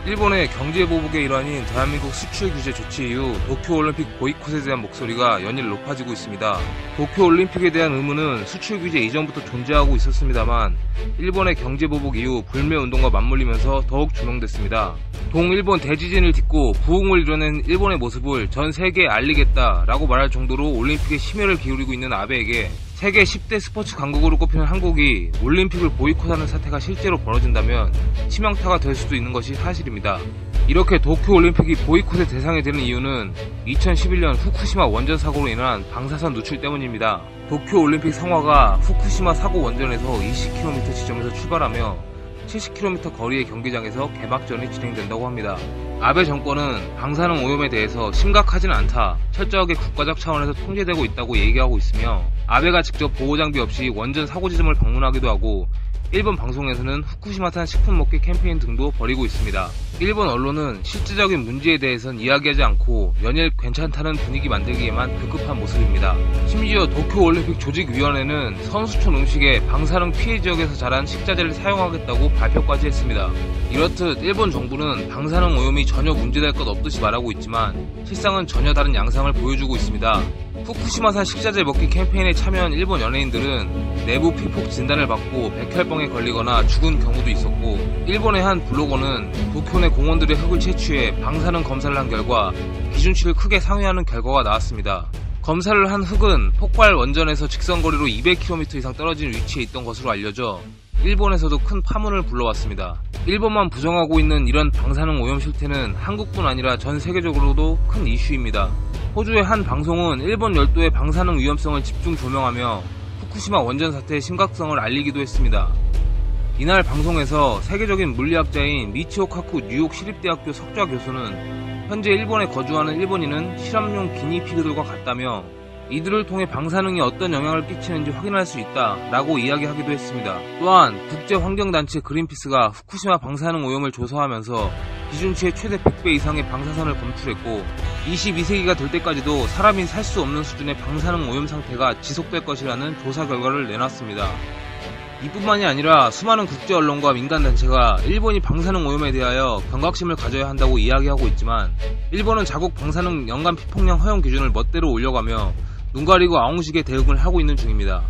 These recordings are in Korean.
일본의 경제보복의 일환인 대한민국 수출 규제 조치 이후 도쿄올림픽 보이콧에 대한 목소리가 연일 높아지고 있습니다. 도쿄올림픽에 대한 의무는 수출 규제 이전부터 존재하고 있었습니다만 일본의 경제보복 이후 불매운동과 맞물리면서 더욱 조명됐습니다. 동일본 대지진을 딛고 부흥을 이뤄낸 일본의 모습을 전 세계에 알리겠다라고 말할 정도로 올림픽에 심혈을 기울이고 있는 아베에게 세계 10대 스포츠 강국으로 꼽히는 한국이 올림픽을 보이콧하는 사태가 실제로 벌어진다면 치명타가 될 수도 있는 것이 사실입니다. 이렇게 도쿄올림픽이 보이콧의 대상이 되는 이유는 2011년 후쿠시마 원전 사고로 인한 방사선 누출 때문입니다. 도쿄올림픽 성화가 후쿠시마 사고 원전에서 20km 지점에서 출발하며 70km 거리의 경기장에서 개막전이 진행된다고 합니다. 아베 정권은 방사능 오염에 대해서 심각하진 않다, 철저하게 국가적 차원에서 통제되고 있다고 얘기하고 있으며 아베가 직접 보호장비 없이 원전 사고 지점을 방문하기도 하고 일본 방송에서는 후쿠시마산 식품 먹기 캠페인 등도 벌이고 있습니다. 일본 언론은 실질적인 문제에 대해선 이야기하지 않고 연일 괜찮다는 분위기 만들기에만 급급한 모습입니다. 심지어 도쿄올림픽 조직위원회는 선수촌 음식에 방사능 피해 지역에서 자란 식자재를 사용하겠다고 발표까지 했습니다. 이렇듯 일본 정부는 방사능 오염이 전혀 문제될 것 없듯이 말하고 있지만 실상은 전혀 다른 양상을 보여주고 있습니다. 후쿠시마산 식자재 먹기 캠페인에 참여한 일본 연예인들은 내부 피폭 진단을 받고 백혈병에 걸리거나 죽은 경우도 있었고, 일본의 한 블로거는 도쿄 내 공원들의 흙을 채취해 방사능 검사를 한 결과 기준치를 크게 상회하는 결과가 나왔습니다. 검사를 한 흙은 폭발 원전에서 직선거리로 200km 이상 떨어진 위치에 있던 것으로 알려져 일본에서도 큰 파문을 불러왔습니다. 일본만 부정하고 있는 이런 방사능 오염 실태는 한국뿐 아니라 전 세계적으로도 큰 이슈입니다. 호주의 한 방송은 일본 열도의 방사능 위험성을 집중 조명하며 후쿠시마 원전 사태의 심각성을 알리기도 했습니다. 이날 방송에서 세계적인 물리학자인 미치오 카쿠 뉴욕 시립대학교 석좌 교수는 현재 일본에 거주하는 일본인은 실험용 기니피그들과 같다며 이들을 통해 방사능이 어떤 영향을 끼치는지 확인할 수 있다라고 이야기하기도 했습니다. 또한 국제환경단체 그린피스가 후쿠시마 방사능 오염을 조사하면서 기준치의 최대 100배 이상의 방사선을 검출했고 22세기가 될 때까지도 사람이 살 수 없는 수준의 방사능 오염 상태가 지속될 것이라는 조사 결과를 내놨습니다. 이뿐만이 아니라 수많은 국제 언론과 민간단체가 일본이 방사능 오염에 대하여 경각심을 가져야 한다고 이야기하고 있지만 일본은 자국 방사능 연간 피폭량 허용 기준을 멋대로 올려가며 눈 가리고 아웅식의 대응을 하고 있는 중입니다.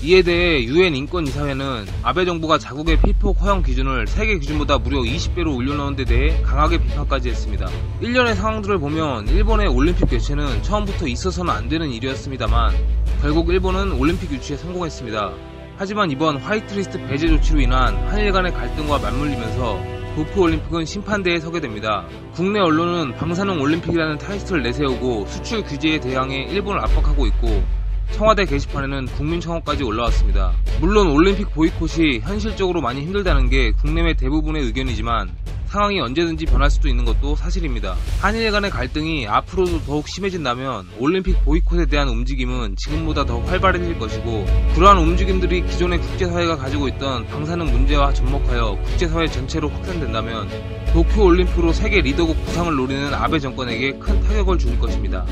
이에 대해 UN 인권이사회는 아베 정부가 자국의 피폭 허용 기준을 세계 기준보다 무려 20배로 올려놓은 데 대해 강하게 비판까지 했습니다. 일련의 상황들을 보면 일본의 올림픽 개최는 처음부터 있어서는 안 되는 일이었습니다만 결국 일본은 올림픽 유치에 성공했습니다. 하지만 이번 화이트리스트 배제 조치로 인한 한일 간의 갈등과 맞물리면서 도쿄올림픽은 심판대에 서게 됩니다. 국내 언론은 방사능 올림픽이라는 타이틀을 내세우고 수출 규제에 대항해 일본을 압박하고 있고 청와대 게시판에는 국민청원까지 올라왔습니다. 물론 올림픽 보이콧이 현실적으로 많이 힘들다는 게 국내외 대부분의 의견이지만 상황이 언제든지 변할 수도 있는 것도 사실입니다. 한일 간의 갈등이 앞으로도 더욱 심해진다면 올림픽 보이콧에 대한 움직임은 지금보다 더 활발해질 것이고 그러한 움직임들이 기존의 국제사회가 가지고 있던 방사능 문제와 접목하여 국제사회 전체로 확산된다면 도쿄올림픽으로 세계 리더국 부상을 노리는 아베 정권에게 큰 타격을 줄 것입니다.